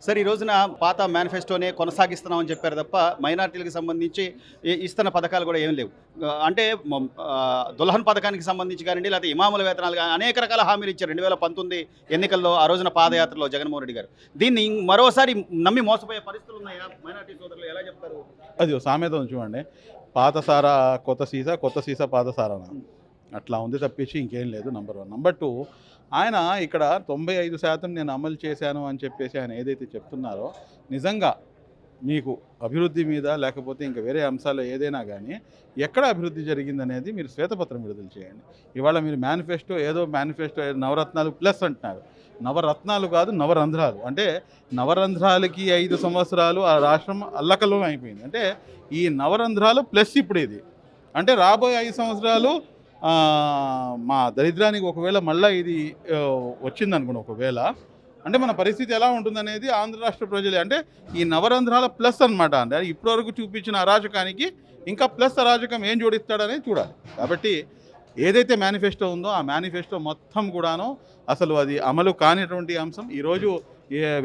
Sir ఈ రోజున పాత మేనిఫెస్టోనే కొనసాగిస్తున్నామని చెప్పారు తప్ప మైనారిటీలకు సంబంధించి ఇస్తున్న పథకాలు కూడా ఏం లేవు. అంటే దుల్హన్ పథకానికి సంబంధించి కానివ్వండి, లేకపోతే ఇమాముల వేతనాలు కానీ అనేక రకాల హామీలు ఇచ్చారు 2019 ఎన్నికల్లో ఆ రోజున పాదయాత్రలో జగన్మోహన్ రెడ్డి గారు. దీన్ని మరోసారి నమ్మి మోసపోయే పరిస్థితులు ఉన్నాయా? మైనారిటీ సోదరులు ఎలా చెప్తారు? అది సామెత ఉంది చూడండి, పాత సారా కొత్త సీసా, కొత్త సీసా పాత సారానా, అట్లా ఉంది తప్పించి ఇంకేం లేదు. నంబర్ 1. నంబర్ 2, ఆయన ఇక్కడ 95% నేను అమలు చేశాను అని చెప్పేసి ఆయన ఏదైతే చెప్తున్నారో, నిజంగా మీకు అభివృద్ధి మీద లేకపోతే ఇంకా వేరే అంశాలు ఏదైనా కానీ ఎక్కడ అభివృద్ధి జరిగిందనేది మీరు శ్వేతపత్రం విడుదల చేయండి. ఇవాళ మీరు మేనిఫెస్టో నవరత్నాలు ప్లస్ అంటున్నారు. నవరత్నాలు కాదు, నవరంధ్రాలు. అంటే నవరంధ్రాలకి 5 సంవత్సరాలు ఆ రాష్ట్రం అల్లకల్లోలం అయిపోయింది. అంటే ఈ నవరంధ్రాలు ప్లస్ ఇప్పుడు ఇది అంటే రాబోయే 5 సంవత్సరాలు మా దరిద్రానికి ఒకవేళ మళ్ళీ ఇది వచ్చిందనుకోండి, ఒకవేళ అంటే మన పరిస్థితి ఎలా ఉంటుందనేది ఆంధ్ర రాష్ట్ర ప్రజలే. అంటే ఈ నవరంధ్రాల ప్లస్ అనమాట. అంటే ఇప్పటివరకు చూపించిన అరాచకానికి ఇంకా ప్లస్ అరాచకం ఏం జోడిస్తాడనేది చూడాలి. కాబట్టి ఏదైతే మేనిఫెస్టో ఉందో ఆ మేనిఫెస్టో మొత్తం కూడాను అసలు అది అమలు కానిటువంటి అంశం. ఈరోజు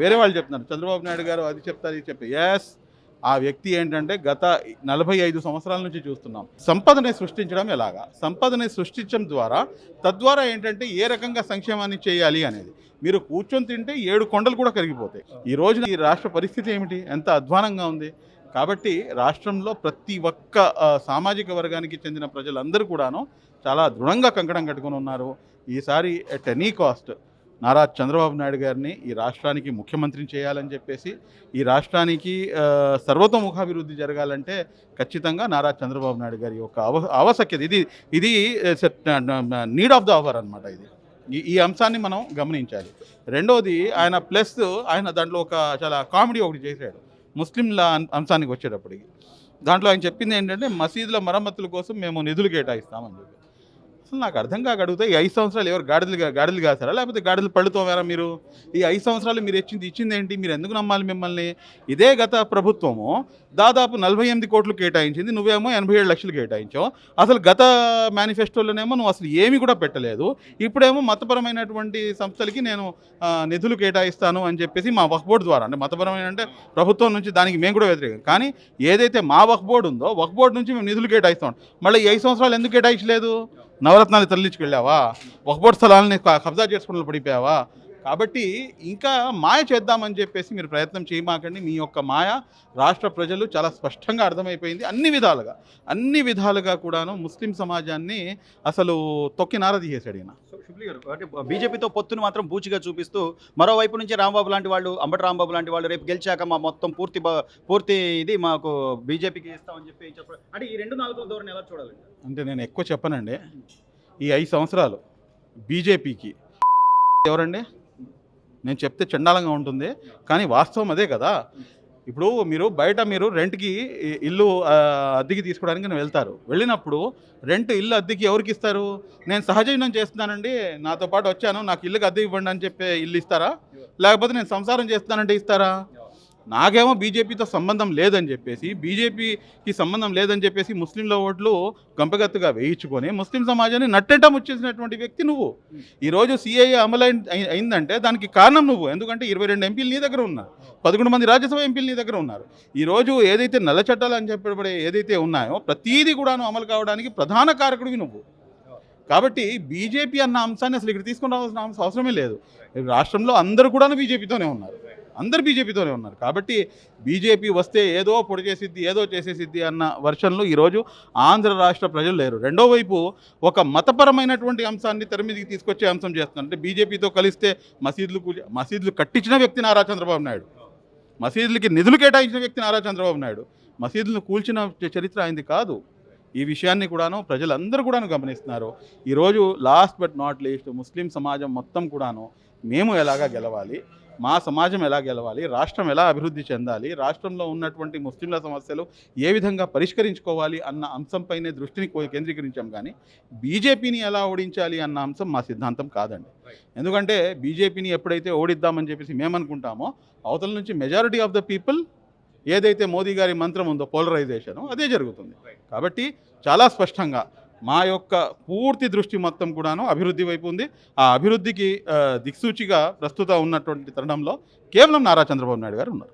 వేరే వాళ్ళు చెప్తున్నారు, చంద్రబాబు నాయుడు గారు అది చెప్తారు ఇది చెప్తారు. ఎస్, ఆ వ్యక్తి ఏంటంటే గత 45 సంవత్సరాల నుంచి చూస్తున్నాం. సంపదని సృష్టించడం ఎలాగా, సంపదని సృష్టించడం ద్వారా తద్వారా ఏంటంటే ఏ రకంగా సంక్షేమాన్ని చేయాలి అనేది. మీరు కూర్చొని తింటే 7 కొండలు కూడా కరిగిపోతాయి. ఈ రోజున ఈ రాష్ట్ర పరిస్థితి ఏమిటి, ఎంత అధ్వానంగా ఉంది. కాబట్టి రాష్ట్రంలో ప్రతి ఒక్క సామాజిక వర్గానికి చెందిన ప్రజలందరూ కూడాను చాలా దృఢంగా కంకణం కట్టుకొని ఉన్నారు. ఈసారి at any cost Nara Chandrababu Naidu గారిని ఈ రాష్ట్రానికి ముఖ్యమంత్రిని చేయాలని చెప్పేసి, ఈ రాష్ట్రానికి సర్వతోముఖాభివృద్ధి జరగాలంటే ఖచ్చితంగా నారా చంద్రబాబు నాయుడు గారి యొక్క ఆవశ్యకత ఇది నీడ్ ఆఫ్ ద అవర్ అనమాట. ఈ అంశాన్ని మనం గమనించాలి. రెండోది, ఆయన దాంట్లో ఒక చాలా కామెడీ ఒకటి చేశాడు ముస్లింల అంశానికి వచ్చేటప్పటికి. దాంట్లో ఆయన చెప్పింది ఏంటంటే మసీదుల మరమ్మతుల కోసం మేము నిధులు కేటాయిస్తామని చెప్పి. అసలు నాకు అర్థం కాక అడుగుతా, ఈ 5 సంవత్సరాలు ఎవరు గాడిదలు కాసారా, లేకపోతే గాడిదలు పళ్ళుతోమారా మీరు? ఈ 5 సంవత్సరాలు మీరు ఇచ్చింది ఏంటి? మీరు ఎందుకు నమ్మాలి మిమ్మల్ని? ఇదే గత ప్రభుత్వము దాదాపు 48 కోట్లు కేటాయించింది, నువ్వేమో 87 లక్షలు కేటాయించావు. అసలు గత మేనిఫెస్టోలోనేమో నువ్వు అసలు ఏమీ కూడా పెట్టలేదు. ఇప్పుడేమో మతపరమైనటువంటి సంస్థలకి నేను నిధులు కేటాయిస్తాను అని చెప్పేసి మా వక్ఫ్ బోర్డు ద్వారా, అంటే మతపరమైన అంటే ప్రభుత్వం నుంచి దానికి మేము కూడా వ్యతిరేకం, కానీ ఏదైతే మా వక్ఫ్ బోర్డు ఉందో వక్ఫ్ బోర్డు నుంచి మేము నిధులు కేటాయిస్తాం. మళ్ళీ ఈ 5 సంవత్సరాలు ఎందుకు కేటాయించలేదు? నవరత్నాలు తరలించుకెళ్ళావా? వక్ఫ్ బోర్డు స్థలాలని కబ్జా చేసుకోవడంలో పడిపోయావా? కాబట్టి ఇంకా మాయ చేద్దామని చెప్పేసి మీరు ప్రయత్నం చేయమాకండి. మీ యొక్క మాయ రాష్ట్ర ప్రజలు చాలా స్పష్టంగా అర్థమైపోయింది. అన్ని విధాలుగా కూడాను ముస్లిం సమాజాన్ని అసలు తొక్కి నారదీసేశాడు ఈయన. షుబ్లీ గారు, అంటే బీజేపీతో పొత్తును మాత్రం బూచిగా చూపిస్తూ మరోవైపు నుంచి రాంబాబు లాంటి వాళ్ళు, అంబటి రాంబాబు లాంటి వాళ్ళు రేపు గెలిచాక మా మొత్తం పూర్తి ఇది మాకు బీజేపీకి ఇస్తామని చెప్పి చెప్పారు. అంటే ఈ 2 నాలుగు ధోరణి ఎలా చూడాలి? అంటే నేను ఎక్కువ చెప్పనండి. ఈ 5 సంవత్సరాలు బీజేపీకి ఎవరండి? నేను చెప్తే చండాలంగా ఉంటుంది, కానీ వాస్తవం అదే కదా. ఇప్పుడు మీరు రెంట్కి ఇల్లు అద్దెకి తీసుకోవడానికి వెళ్తారు. వెళ్ళినప్పుడు ఇల్లు అద్దెకి ఎవరికి ఇస్తారు? నేను సహజీవనం చేస్తున్నానండి, నాతో పాటు వచ్చాను, నాకు ఇల్లుకి అద్దె ఇవ్వండి అని చెప్పి ఇల్లు ఇస్తారా? లేకపోతే నేను సంసారం చేస్తానంటే ఇస్తారా? నాకేమో బీజేపీతో సంబంధం లేదని చెప్పేసి ముస్లింల ఓట్లు గంపగత్తుగా వేయించుకొని ముస్లిం సమాజాన్ని నట్టేట ముచ్చేసినటువంటి వ్యక్తి నువ్వు. ఈరోజు సిఏఏ అమలు అయిందంటే దానికి కారణం నువ్వు. ఎందుకంటే 22 ఎంపీలు నీ దగ్గర ఉన్నారు, 11 మంది రాజ్యసభ ఎంపీలు నీ దగ్గర ఉన్నారు. ఈరోజు ఏదైతే నల్ల చట్టాలు అని చెప్పబడే ఏదైతే ఉన్నాయో ప్రతీది కూడాను అమలు కావడానికి ప్రధాన కారకుడివి నువ్వు. కాబట్టి బీజేపీ అన్న అంశాన్ని అసలు ఇక్కడ తీసుకుని రావాల్సిన అవసరమే లేదు. రాష్ట్రంలో అందరూ కూడా బీజేపీతోనే ఉన్నారు. కాబట్టి బీజేపీ వస్తే ఏదో పొడి చేసిద్ది, ఏదో చేసేసిద్ది అన్న వర్షన్లో ఈరోజు ఆంధ్ర రాష్ట్ర ప్రజలు లేరు. రెండో వైపు ఒక మతపరమైనటువంటి అంశాన్ని తెర మీదకి తీసుకొచ్చే అంశం చేస్తున్నారు. అంటే బీజేపీతో కలిస్తే మసీదులు కట్టించిన వ్యక్తి నారా చంద్రబాబు నాయుడు, మసీదులకి నిధులు కేటాయించిన వ్యక్తి నారా చంద్రబాబు నాయుడు, మసీదులను కూల్చిన చరిత్ర అయింది కాదు. ఈ విషయాన్ని కూడాను ప్రజలందరూ కూడాను గమనిస్తున్నారు. ఈరోజు లాస్ట్ బట్ నాట్ లీస్ట్ ముస్లిం సమాజం మొత్తం కూడాను మేము ఎలాగా గెలవాలి, మా సమాజం ఎలా గెలవాలి, రాష్ట్రం ఎలా అభివృద్ధి చెందాలి, రాష్ట్రంలో ఉన్నటువంటి ముస్లింల సమస్యలు ఏ విధంగా పరిష్కరించుకోవాలి అన్న అంశంపైనే దృష్టిని కేంద్రీకరించాం. కానీ బీజేపీని ఎలా ఓడించాలి అన్న అంశం మా సిద్ధాంతం కాదండి. ఎందుకంటే బీజేపీని ఎప్పుడైతే ఓడిద్దామని చెప్పేసి మేమనుకుంటామో అవతల నుంచి మెజారిటీ ఆఫ్ ద పీపుల్ ఏదైతే మోదీ గారి మంత్రం ఉందో పోలరైజేషన్, అదే జరుగుతుంది. కాబట్టి చాలా స్పష్టంగా మా యొక్క పూర్తి దృష్టి మొత్తం కూడాను అభివృద్ధి వైపు ఉంది. ఆ అభివృద్ధికి దిక్సూచిగా ప్రస్తుతం ఉన్నటువంటి తరుణంలో కేవలం నారా చంద్రబాబు నాయుడు గారు ఉన్నారు.